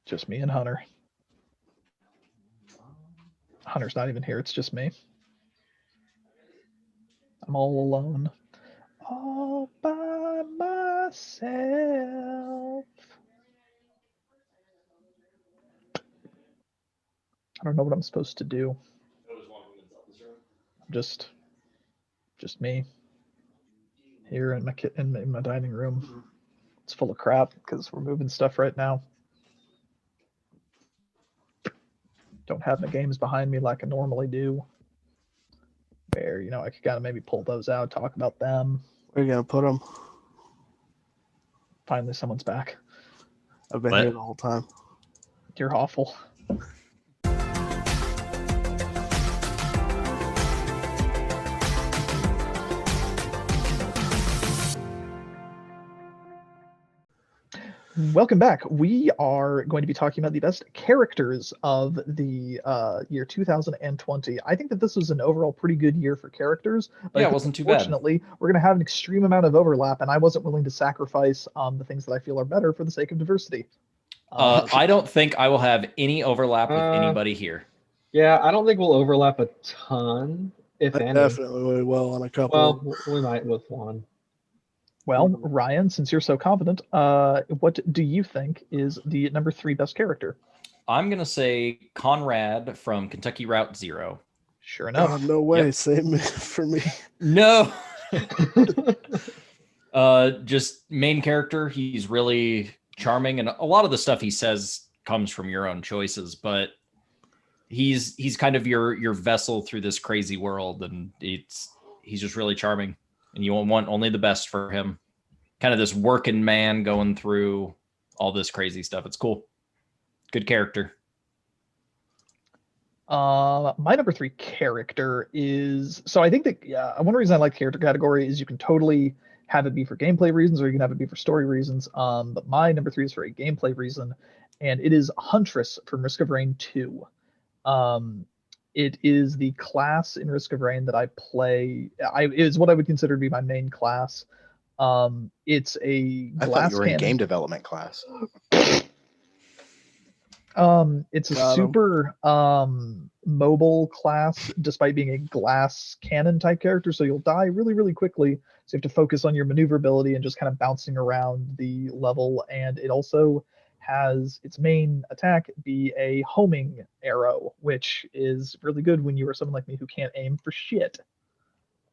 Just me and Hunter. Hunter's not even here. It's just me. I'm all alone. All by myself. I don't know what I'm supposed to do. I'm just me here in my dining room. It's full of crap because we're moving stuff right now. Don't have my games behind me like I normally do. Where, I could kind of maybe pull those out, talk about them. Where are you gonna put them? Finally, someone's back. I've been here the whole time. You're awful. Welcome back. We are going to be talking about the best characters of the year 2020. I think that this was an overall pretty good year for characters. But it wasn't too bad. Unfortunately, we're going to have an extreme amount of overlap, and I wasn't willing to sacrifice the things that I feel are better for the sake of diversity. I don't think I will have any overlap with anybody here. Yeah, I don't think we'll overlap a ton, if any. Definitely we will on a couple. Well, we might with one. Well, Ryan, since you're so confident, what do you think is the number 3 best character? I'm going to say Conrad from Kentucky Route Zero. Sure enough. Oh, no way. Yep. Same for me. No. Just main character. He's really charming, and a lot of the stuff he says comes from your own choices, but he's kind of your vessel through this crazy world, and he's just really charming. And you want only the best for him. Kind of this working man going through all this crazy stuff. It's cool. Good character. My number 3 character is... So I think that one reason I like the character category is you can totally have it be for gameplay reasons or you can have it be for story reasons. But my number 3 is for a gameplay reason, and it is Huntress from Risk of Rain 2. It is the class in Risk of Rain that I play. It is what I would consider to be my main class. It's a glass I thought you were cannon. in game development class. It's a super mobile class, despite being a glass cannon type character. So you'll die really, really quickly. So you have to focus on your maneuverability and just kind of bouncing around the level. And it also has its main attack be a homing arrow, which is really good when you are someone like me who can't aim for shit.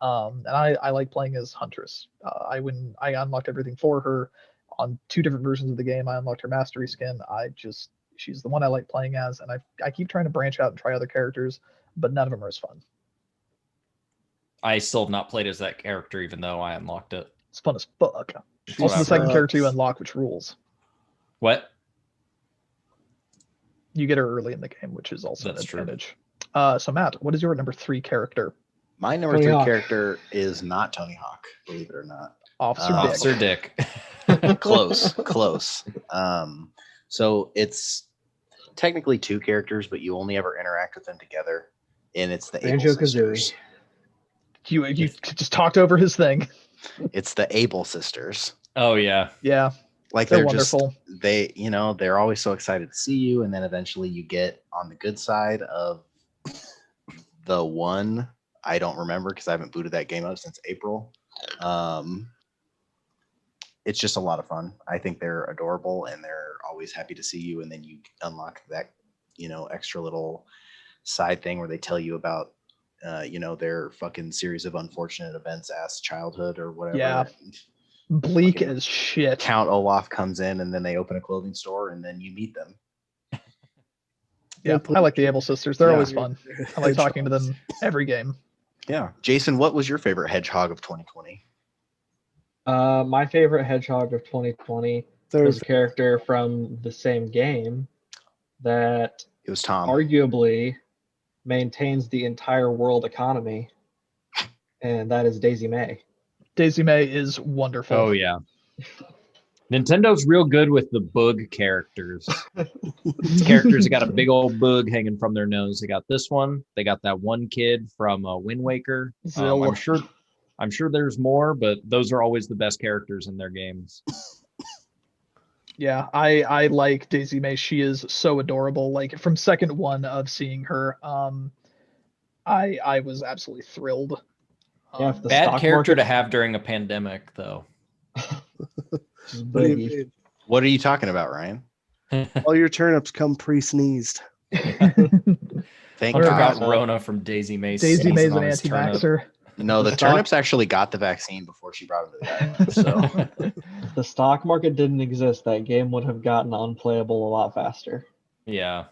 And I like playing as Huntress. I unlocked everything for her on 2 different versions of the game. I unlocked her mastery skin. She's the one I like playing as, and I keep trying to branch out and try other characters, but none of them are as fun. I still have not played as that character, even though I unlocked it. It's fun as fuck. Also, the second character you unlock, which rules. What? You get her early in the game, which is also an advantage. So Matt, what is your number 3 character? My number 3 character is not Tony Hawk, believe it or not. Officer Dick. Close. So it's technically 2 characters, but you only ever interact with them together, and it's the Able Sisters. You just talked over his thing. It's the Able Sisters. Oh yeah. Yeah. Like they're wonderful. They're always so excited to see you, and then eventually you get on the good side of the one. I don't remember because I haven't booted that game up since April. It's just a lot of fun. I think they're adorable, and they're always happy to see you. And then you unlock that, extra little side thing where they tell you about, their fucking series of unfortunate events, childhood or whatever. Yeah. Bleak as shit. Count Olaf comes in, and then they open a clothing store, and then you meet them. Yeah, I like the Able Sisters. They're always fun. I like talking to them every game. Yeah. Jason, what was your favorite hedgehog of 2020? My favorite hedgehog of 2020 was a character from the same game that it was Tom. Arguably maintains the entire world economy, and that is Daisy Mae. Daisy Mae is wonderful. Oh yeah. Nintendo's real good with the bug characters. Characters that got a big old bug hanging from their nose. They got this one. They got that one kid from Wind Waker. I'm sure there's more, but those are always the best characters in their games. Yeah, I like Daisy May. She is so adorable. Like from second one of seeing her, I was absolutely thrilled. Yeah, if the Bad stock character market- to have during a pandemic, though. Just What do you boogie. mean? What are you talking about, Ryan? All your turnips come pre-sneezed. Thank Hunter God. got Rona from Daisy May. Daisy May's sneezing an on his turnip. anti-vaxxer. No, the The stock- turnips actually got the vaccine before she brought them to the island. So If the stock market didn't exist, that game would have gotten unplayable a lot faster. Yeah.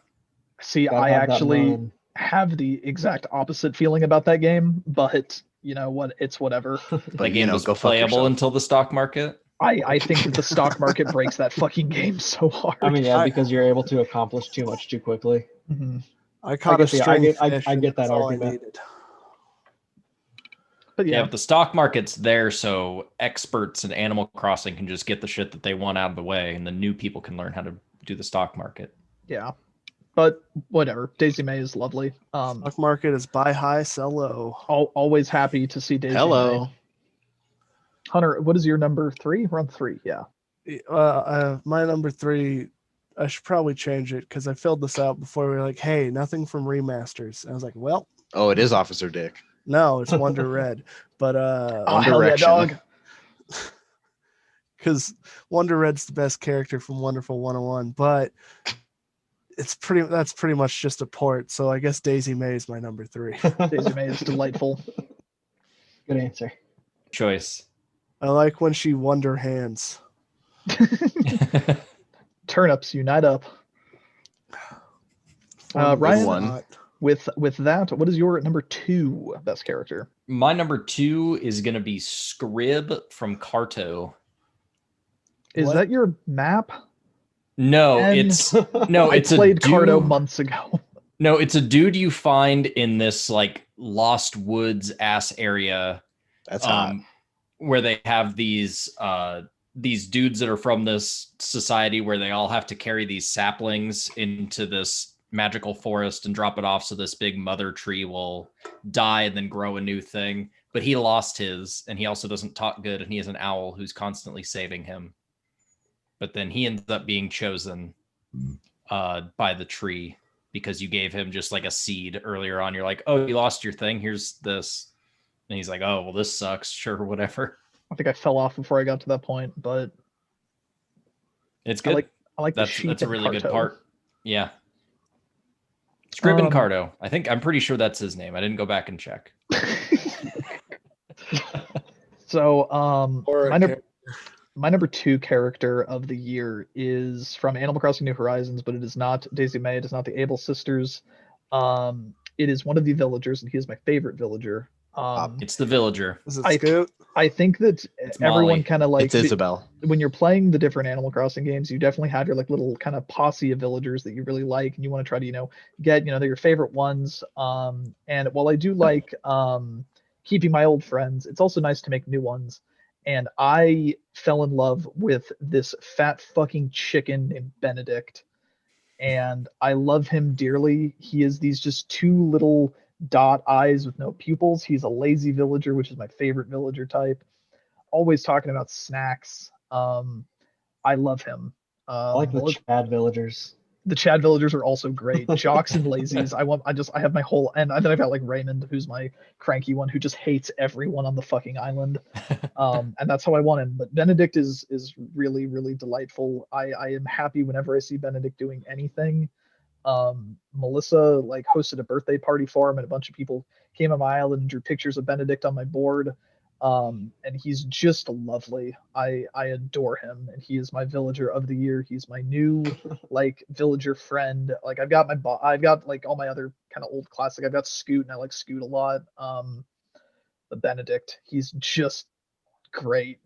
See, Gotta I have that actually melon. have the exact opposite feeling about that game, but you know what? It's whatever. The but you game know, was go fuck playable yourself. until the stock market. I think that the stock market breaks that fucking game so hard. I mean, yeah, because you're able to accomplish too much too quickly. Mhm. I caught get a the- I string get- I- fish I and get that that's all I argument. needed. But Yeah, yeah, but the stock market's there so experts in Animal Crossing can just get the shit that they want out of the way, and the new people can learn how to do the stock market. yeah. But whatever. Daisy May is lovely. Stock market is buy high, sell low. Always happy to see Daisy Hello. May. Hunter, what is your number 3? We're on 3, yeah. My number 3, I should probably change it because I filled this out before we were like, hey, nothing from remasters. And I was like, well, Oh, it is Officer Dick. no, it's Wonder Red. But Oh, One hell yeah, Direction. dog. because Wonder Red's the best character from Wonderful 101, but that's pretty much just a port. So I guess Daisy May is my number 3. Daisy May is delightful. Good answer. Choice. I like when she wonder hands. Turnips, unite up. Fun Ryan? one. With that, what is your number 2 best character? My number 2 is going to be Scrib from Carto. Is What? that your map? No, And it's no, I it's played a dude. Cardo months ago. No, it's a dude you find in this like Lost Woods ass area. That's hot. Where they have these dudes that are from this society where they all have to carry these saplings into this magical forest and drop it off so this big mother tree will die and then grow a new thing. But he lost his, and he also doesn't talk good, and he has an owl who's constantly saving him. But then he ends up being chosen by the tree because you gave him just like a seed earlier on. You're like, oh, you lost your thing. Here's this. And he's like, oh, well, this sucks. Sure, whatever. I think I fell off before I got to that point, but It's I good. like the That's sheep a in really good Carto. part. Yeah. Scribbin Um, Cardo. I'm pretty sure that's his name. I didn't go back and check. So, Or a my number 2 character of the year is from Animal Crossing New Horizons, but it is not Daisy May. It is not the Able sisters. It is one of the villagers, and he is my favorite villager. It's the villager. Is it I- Scoot? I think that everyone Molly. kind of like It's Isabel. when you're playing the different Animal Crossing games, you definitely have your like little kind of posse of villagers that you really like, and you want to try to get they're your favorite ones. And while I do like keeping my old friends, it's also nice to make new ones. And I fell in love with this fat fucking chicken named Benedict, and I love him dearly. He is these just 2 little dot eyes with no pupils. He's a lazy villager, which is my favorite villager type. Always talking about snacks. I love him. I like the Chad villagers. The Chad villagers are also great. Jocks and lazies. I have my whole, and then I've got like Raymond, who's my cranky one who just hates everyone on the fucking island. And that's how I want him. But Benedict is really, really delightful. I am happy whenever I see Benedict doing anything. Melissa like hosted a birthday party for him, and a bunch of people came on my island and drew pictures of Benedict on my board. And he's just lovely. I adore him, and he is my villager of the year. He's my new like villager friend. Like I've got like all my other kind of old classic. I've got Scoot, and I like Scoot a lot. But Benedict, he's just great.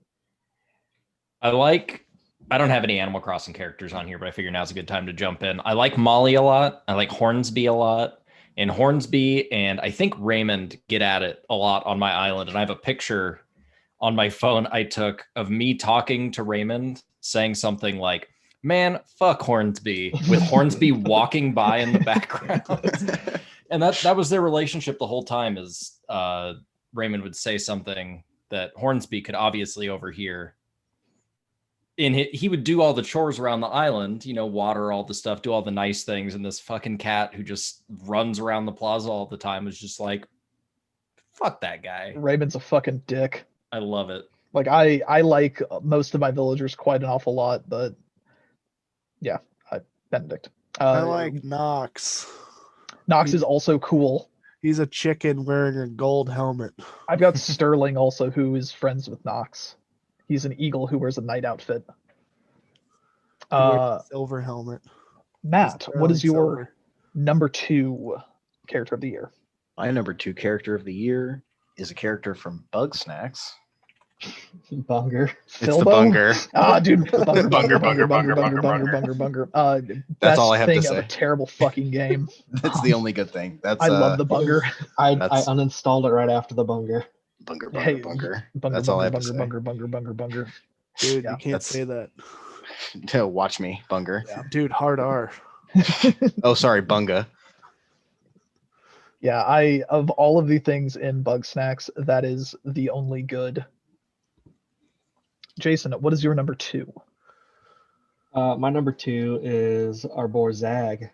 I don't have any Animal Crossing characters on here, but I figure now's a good time to jump in. I like Molly a lot. I like Hornsby a lot. And Hornsby and I think Raymond get at it a lot on my island. And I have a picture on my phone I took of me talking to Raymond saying something like, man, fuck Hornsby, with Hornsby walking by in the background. And that was their relationship the whole time, is Raymond would say something that Hornsby could obviously overhear. he would do all the chores around the island, water all the stuff, do all the nice things, and this fucking cat who just runs around the plaza all the time is just like, fuck that guy. Raymond's a fucking dick. I love it. Like I like most of my villagers quite an awful lot, but yeah, Benedict. I like Nox. Nox is also cool. He's a chicken wearing a gold helmet. I've got Sterling also, who is friends with Nox. He's an eagle who wears a knight outfit. He wears a silver helmet. Matt, what is your Silver. number 2 character of the year? My number 2 character of the year is a character from Bug Snacks. Bunger. It's the Philbo? Bunger. Ah, dude. Bunger. That's all I have to thing say. Of a terrible fucking game. That's the only good thing. That's I love the Bunger. I That's- uninstalled it right after the Bunger. Bunger. Hey, Bunger. Bunger, That's all I have Bunger, to say. Bunger. Dude, Yeah, you can't that's- say that. Watch me, Bunger. Dude, hard R. Oh, sorry, Bunga. Yeah, of all of the things in Bug Snacks, that is the only good. Jason, what is your number 2? My number 2 is our boy Zag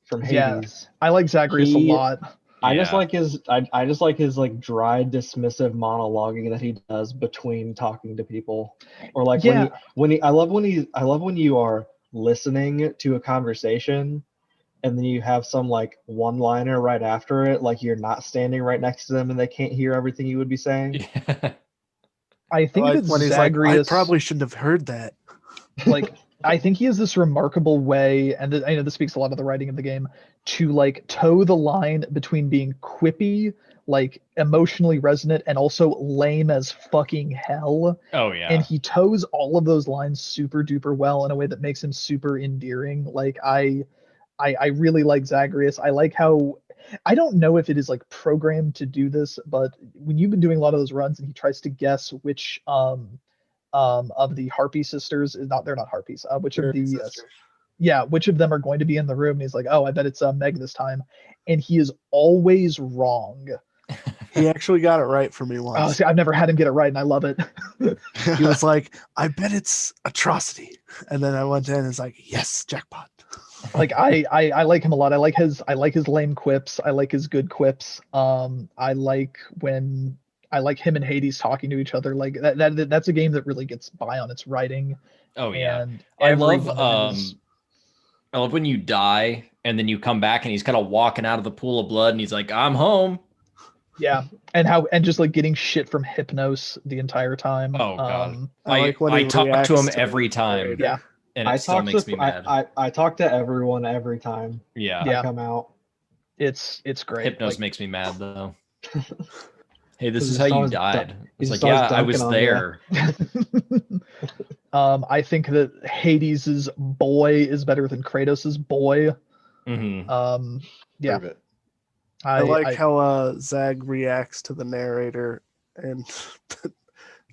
from Yeah. Hades. I like Zagreus a He- lot. I just Yeah. like his I just like his like dry dismissive monologuing that he does between talking to people, or like Yeah. when he I love when you are listening to a conversation and then you have some like one liner right after it, like you're not standing right next to them and they can't hear everything you would be saying. I think Like that when he's like, I Zagreus probably shouldn't have heard that. like I think he has this remarkable way, and I know this speaks a lot of the writing of the game, to like toe the line between being quippy, like emotionally resonant, and also lame as fucking hell. Oh yeah. And he toes all of those lines super duper well in a way that makes him super endearing. Like I really like Zagreus. I like how, I don't know if it is like programmed to do this, but when you've been doing a lot of those runs and he tries to guess which of the Harpy sisters is not, they're not Harpies, which of the which of them are going to be in the room, and he's like, oh, I bet it's Meg this time, and he is always wrong. He actually got it right for me Oh, once. see, I've never had him get it right, and I love it. He was like, I bet it's atrocity. And then I went in and it's like, yes, jackpot. Like I like him a lot. I like his lame quips. I like his good quips. I like him and Hades talking to each other. Like that's a game that really gets by on its writing. Oh yeah. And I every love one of his- I love when you die and then you come back and he's kind of walking out of the pool of blood and he's like, I'm home. yeah, and just like getting shit from Hypnos the entire time. Oh, God. I like when he talk to reacts him to every the time. narrator. Yeah. And it still makes me mad. I talk to everyone every time Yeah. Yeah. I come out. It's great. Hypnos Like, makes me mad though. Hey, this He's is how just you always died. he's It's like, just always yeah, I was dunking on there. I think that Hades's boy is better than Kratos's boy. Mhm. Yeah, Prove it. I like how Zag reacts to the narrator, and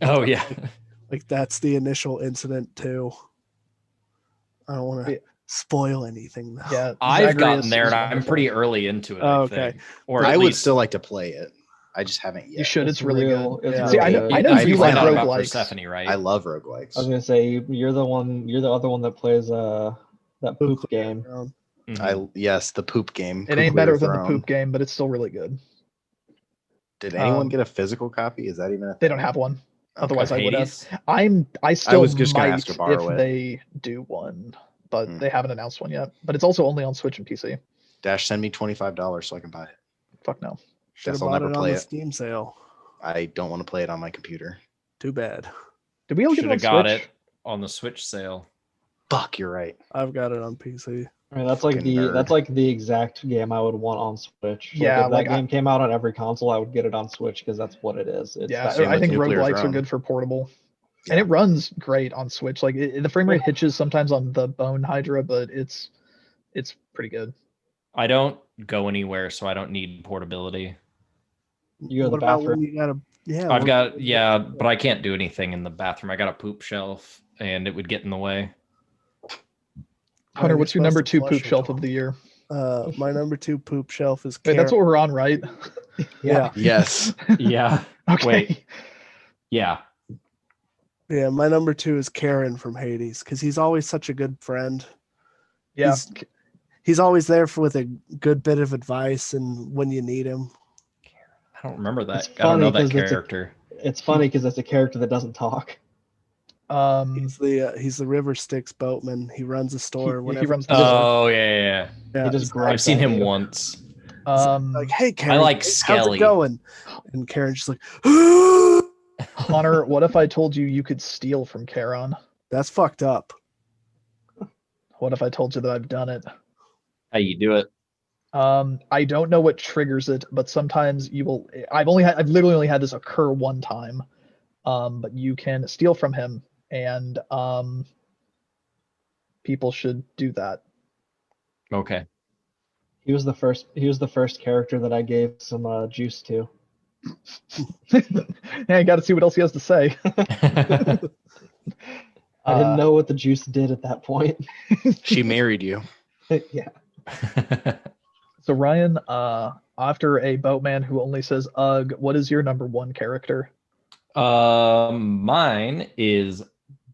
Oh yeah. like that's the initial incident too. I don't want Yeah. to spoil anything though. yeah. I've Zagreus gotten there is and I'm wonderful. pretty early into it. Oh, I okay. think. Or at I would least still like to play it. I just haven't yet. You should. It's really real, good. It's Yeah. See, I really know, good. I know I you do like find out about roguelikes. Persephone, right? I love I roguelikes. was gonna say you're the other one that plays that poop game. Mhm. Yes, the poop game. It ain't Poop better Leader than the Throne. poop game, but it's still really good. Did anyone Um, get a physical copy? Is that even a They don't have one. Otherwise, I would have. Hades? I still was just gonna might ask to borrow if it. they do one, but Hmm. they haven't announced one yet. But it's also only on Switch and PC. Dash, send me $25 so I can buy it. Fuck no. Should have Guess I'll bought never it on play the it. Steam sale. I don't want to play it on my computer. Too bad. Did we all get Should it on have got Switch? it on the Switch sale. Fuck, you're right. I've got it on PC. I mean, that's like Fucking nerd. that's like the exact game I would want on Switch. Yeah, if like, that game came out on every console, I would get it on Switch because that's what it is. It's Yeah, same I with think Nuclear roguelikes are Throne. good for portable. Yeah. And it runs great on Switch. Like the frame rate hitches sometimes on the Bone Hydra, but it's pretty good. I don't go anywhere, so I don't need portability. You go to What the about bathroom. when you got a I've got but I can't do anything in the bathroom. I got a poop shelf, and it would get in the way. Hunter, you're what's your number supposed to 2 poop flush shelf it. of the year? My number 2 poop shelf is Wait, that's what we're on, right? yeah. Yes. Yeah. Okay. Wait. Yeah. Yeah, my number 2 is Karen from Hades because he's always such a good friend. Yeah. He's always there with a good bit of advice and when you need him. I don't remember that. It's I don't know funny that 'cause character. It's funny because it's a character that doesn't talk. He's the River Styx boatman. He runs a store he whenever. runs the Oh yeah. Yeah, He just it's grabs I've seen at him you. once. like, hey Karen, like how's Skelly. it going? And Karen's just like, Connor, what if I told you could steal from Charon? that's fucked up. What if I told you that I've done it? How you do it? I don't know what triggers it, but sometimes you will. I've literally only had this occur one time. But you can steal from him, and people should do that. Okay. He was the first character that I gave some juice to. Yeah, you got to see what else he has to say. I didn't know what the juice did at that point. She married you. Yeah. So Ryan, after a boatman who only says "ugh," what is your number 1 character? Mine is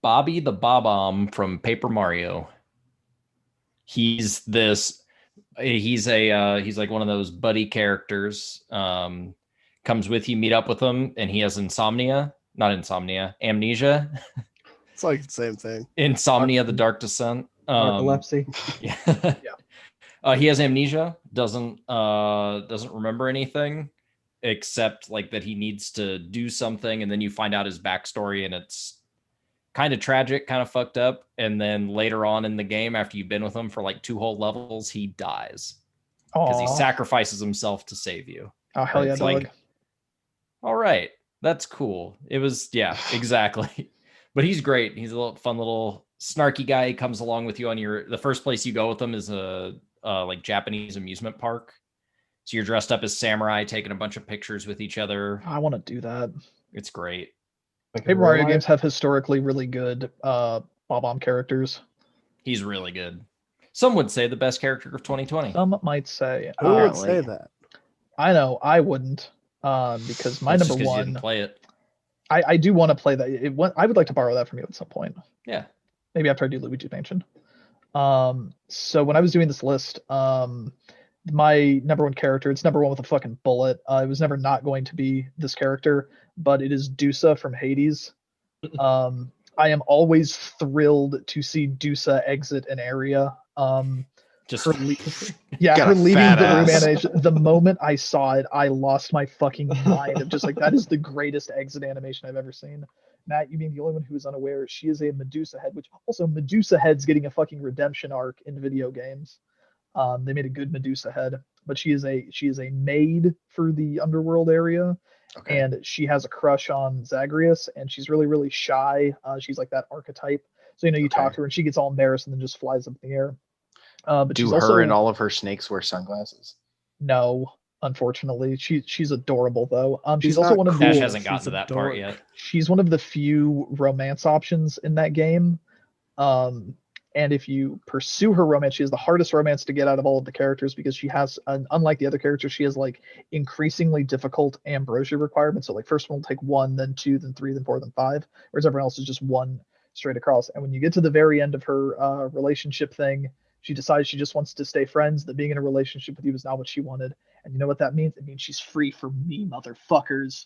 Bobby the Bob-omb from Paper Mario. He's like one of those buddy characters. Comes with you, meet up with him, and he has amnesia. It's like the same thing. Insomnia, the Dark Descent. Narcolepsy. Yeah. He has amnesia, doesn't remember anything except like that he needs to do something, and then you find out his backstory, and it's kind of tragic, kind of fucked up. And then later on in the game, after you've been with him for like 2 whole levels, he dies because he sacrifices himself to save you. Oh hell yeah, It's dog. like, all right, that's cool. It was, yeah, exactly. But he's great. He's a little fun little snarky guy. He comes along with you on the first place you go with him is a like Japanese amusement park. So you're dressed up as samurai, taking a bunch of pictures with each other. I want to do that. It's great. Like in Paper real Mario life? games have historically really good Bob-omb characters. He's really good. Some would say the best character of 2020. Some might say. Who would Apparently. say that? I know I wouldn't, because my That's number just 'cause you 1. didn't play it. I do want to play that. I would like to borrow that from you at some point. Yeah. Maybe after I do Luigi Mansion. So when I was doing this list, my number 1 character, it's number 1 with a fucking bullet. It was never not going to be this character, but it is Dusa from Hades. I am always thrilled to see Dusa exit an area. Just Her Got her a leaving fat the room ass. animation. The moment I saw it, I lost my fucking mind of just like, that is the greatest exit animation I've ever seen. Matt, you mean the only one who is unaware? She is a Medusa head, which also Medusa head's getting a fucking redemption arc in video games. They made a good Medusa head, but she is a maid for the underworld area, Okay. and she has a crush on Zagreus, and she's really really shy. She's like that archetype. So you talk Okay. to her, and she gets all embarrassed and then just flies up in the air. But Do she's her also, and all of her snakes wear sunglasses? no, unfortunately, she's adorable though. She's She's also not one of cool. Dash the hasn't gotten She's to a that part dork. yet. she's one of the few romance options in that game. And if you pursue her romance, she has the hardest romance to get out of all of the characters because she has, unlike the other characters, she has like increasingly difficult ambrosia requirements. So like first one will take 1, then 2, then 3, then 4, then 5, whereas everyone else is just 1 straight across. And when you get to the very end of her relationship thing, she decides she just wants to stay friends, that being in a relationship with you is not what she wanted. And you know what that means? It means she's free for me, motherfuckers.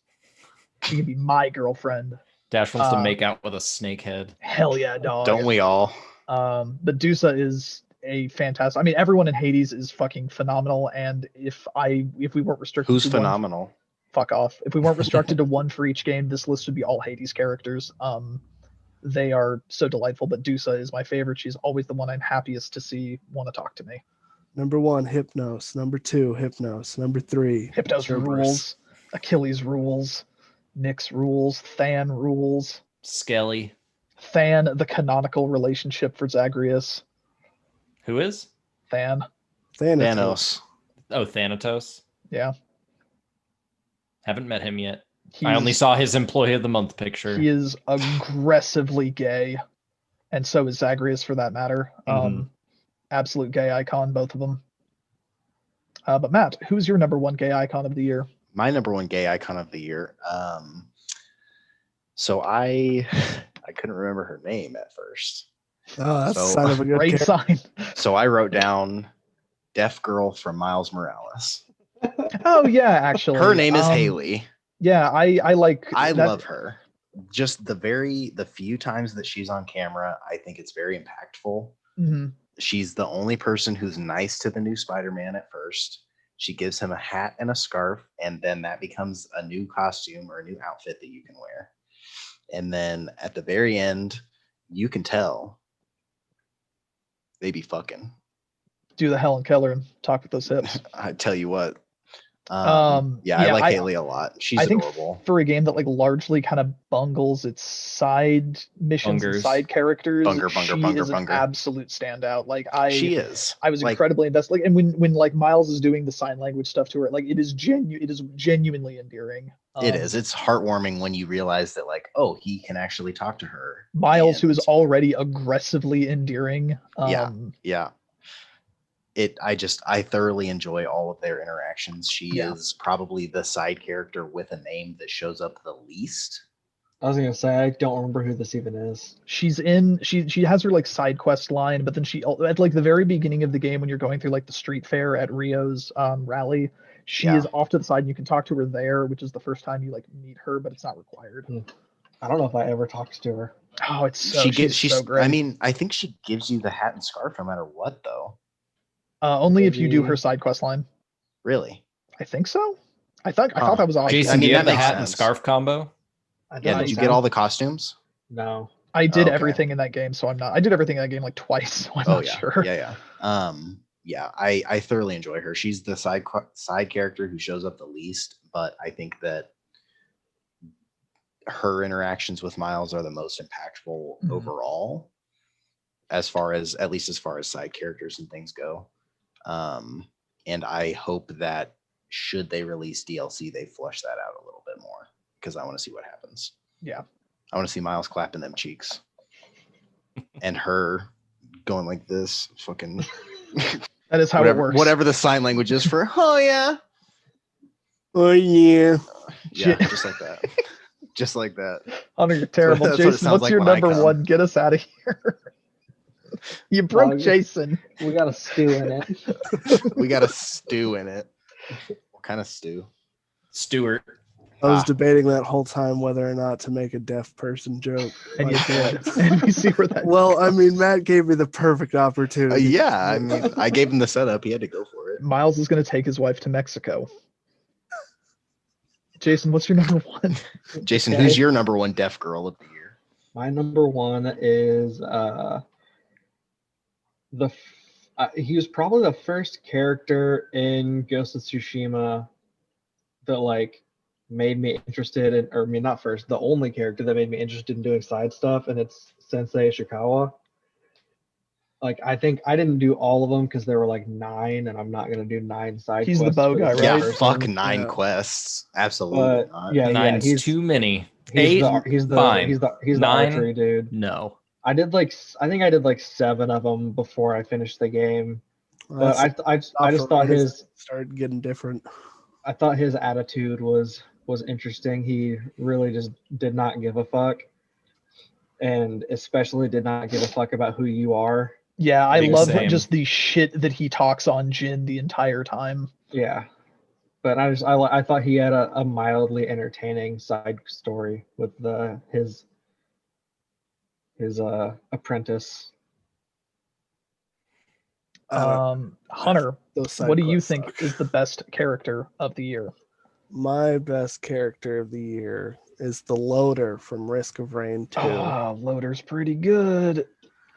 She can be my girlfriend. Dash wants to make out with a snake head. Hell yeah, dog. Don't we all? But Dusa is a fantastic. I mean, everyone in Hades is fucking phenomenal. And if we weren't restricted, Who's to phenomenal? fuck off. If we weren't restricted to 1 for each game, this list would be all Hades characters. They are so delightful. But Dusa is my favorite. She's always the one I'm happiest to see want to talk to me. Number 1, Hypnos. Number 2, Hypnos. Number 3, Hypnos Cerberus. rules. Achilles rules. Nyx rules. Than rules. Skelly. Than, the canonical relationship for Zagreus. Who is? Than. Thanos. Oh, Thanatos. Yeah. Haven't met him yet. I only saw his Employee of the Month picture. He is aggressively gay, and so is Zagreus for that matter. Mhm. Absolute gay icon, both of them. But Matt, who's your number 1 gay icon of the year? My number 1 gay icon of the year. So I I couldn't remember her name at first. Oh, that's So- a sign of a good Great character. sign. So I wrote down Deaf Girl from Miles Morales. Oh yeah, actually. Her name is Haley. Yeah, I like I that. love her. Just the few times that she's on camera, I think it's very impactful. Mhm. She's the only person who's nice to the new Spider-Man at first. She gives him a hat and a scarf, and then that becomes a new costume or a new outfit that you can wear. And then at the very end, you can tell they be fucking. Do the Helen Keller and talk with those hips. I tell you what. Um, Yeah, I yeah, like I- Haley a lot. She's I think adorable. for a game that like largely kind of bungles its side missions and Bungers. side characters, Bunger, she is an bunger. absolute standout. Like She is. I was Like, incredibly invested. Like, and when like Miles is doing the sign language stuff to her, like it is genuinely endearing. it is. It's heartwarming when you realize that, like, oh, he can actually talk to her. Miles, who is And- already aggressively endearing. Yeah. Yeah. I thoroughly enjoy all of their interactions. She Yeah. is probably the side character with a name that shows up the least. I was gonna say I don't remember who this even is. She's in she has her like side quest line, but then she at like the very beginning of the game when you're going through like the street fair at Rio's rally, she Yeah. is off to the side and you can talk to her there, which is the first time you like meet her, but it's not required. I don't know if I ever talked to her. Oh, it's so She's she's so great. I mean, I think she gives you the hat and scarf no matter what, though. Only if you do maybe- her side quest line. Really? I think so. I thought Huh. that was awesome. Jason, I mean, do you have that the makes hat and sense. scarf combo? I Yeah. don't Did you know. get all the costumes? No. I did Okay. everything in that game, so I'm not. I did everything in that game like twice, so I'm Oh not yeah. sure. Yeah, yeah. Yeah, I thoroughly enjoy her. She's the side character who shows up the least, but I think that her interactions with Miles are the most impactful Mhm. overall, as far as side characters and things go. And I hope that should they release DLC, they flush that out a little bit more because I want to see what happens. Yeah. I want to see Miles clapping them cheeks and her going like this, fucking That is how it works. whatever the sign language is for. Oh yeah, Oh yeah. yeah, Shit. just like that, just like that. Hunter, you're terrible. That's what it Jason, sounds what's like your when I number come. one? Get us out of here. You broke Dog. Jason. We got a stew in it. We got a stew in it. What kind of stew? Stuart. I was Ah. debating that whole time whether or not to make a deaf person joke. And you Like did. that. And we see where that Well, I goes. mean, Matt gave me the perfect opportunity. Yeah, I mean, I gave him the setup. He had to go for it. Miles is going to take his wife to Mexico. Jason, what's your number one? Jason, Okay. who's your number one deaf girl of the year? My number one is he was probably the first character in Ghost of Tsushima that like made me interested in, or I mean not first, the only character that made me interested in doing side stuff, and it's Sensei Ishikawa. Like I think I didn't do all of them because there were like 9, and I'm not gonna do 9 side. He's the quests bow for guy, this right? Yeah, person. fuck 9 Yeah. quests. Absolutely But not. yeah, Nine's he's too many. he's 8? he's the fine. he's the 9? archery dude. No. I think I did like 7 of them before I finished the game. But I just thought his started getting different. attitude was interesting. He really just did not give a fuck, and especially did not give a fuck about who you are. Yeah, I Big love same. just the shit that he talks on Jin the entire time. Yeah, but I thought he had a mildly entertaining side story with his apprentice. Hunter, Those side what do you quests think suck. is the best character of the year? My best character of the year is the loader from Risk of Rain 2. Oh, Loader's pretty good.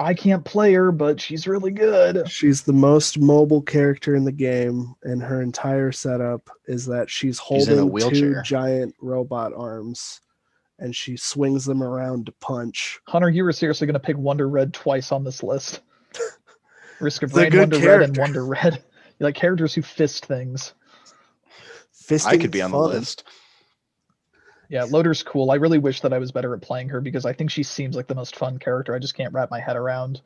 I can't play her, but she's really good. She's the most mobile character in the game, and her entire setup is that she's She's in a holding 2 wheelchair. giant robot arms, and she swings them around to punch. Hunter, you were seriously going to pick Wonder Red twice on this list. Risk of It's a Rain, good Wonder Red, and character. Wonder Red. You like characters who fist things. Fisting I could be on the fun. list. Yeah, Loader's cool. I really wish that I was better at playing her because I think she seems like the most fun character. I just can't wrap my head around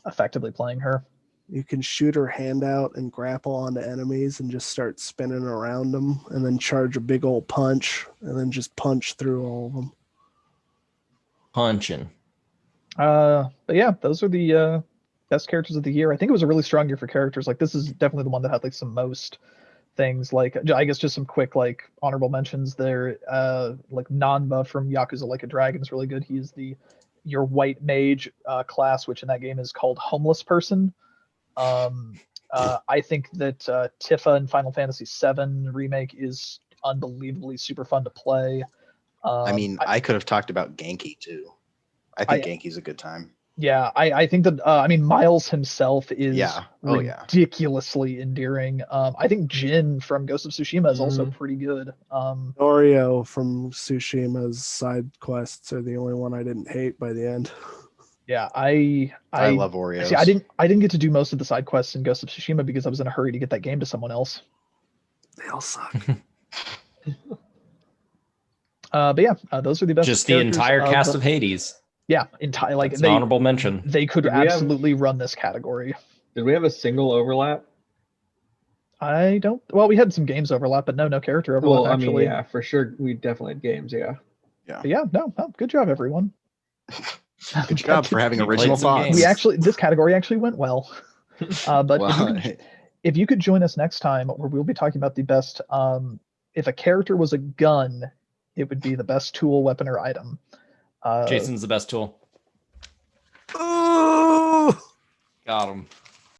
effectively playing her. You can shoot her hand out and grapple onto enemies and just start spinning around them, and then charge a big old punch, and then just punch through all of them. punching. But yeah, those are the best characters of the year. I think it was a really strong year for characters. Like this is definitely the one that had like some most things. Like I guess just some quick like honorable mentions there. Like Nanba from Yakuza Like a Dragon is really good. He's your white mage class, which in that game is called Homeless Person. I think that Tifa in Final Fantasy VII Remake is unbelievably super fun to play. I mean, I could have talked about Genki too. I think Genki's a good time. Yeah, I think that I mean Miles himself is Yeah. Oh, yeah. ridiculously endearing. I think Jin from Ghost of Tsushima is also pretty good. Oreo from Tsushima's side quests are the only one I didn't hate by the end. Yeah, I love Oreos. See, I didn't get to do most of the side quests in Ghost of Tsushima because I was in a hurry to get that game to someone else. They all suck. But yeah, those are the best. Just the entire cast of Hades. Yeah, entire like That's an honorable mention. They could absolutely run this category. Did we have a single overlap? I don't. Well, we had some games overlap, but no character overlap. Well, I actually. mean, yeah, for sure, we definitely had games. Yeah. But yeah, no, good job, everyone. Good job for having You original played some thoughts. games. This category actually went well. But Well, if you could join us next time, where we'll be talking about the best. If a character was a gun, it would be the best tool, weapon, or item. Jason's the best tool. Ooh! Got him.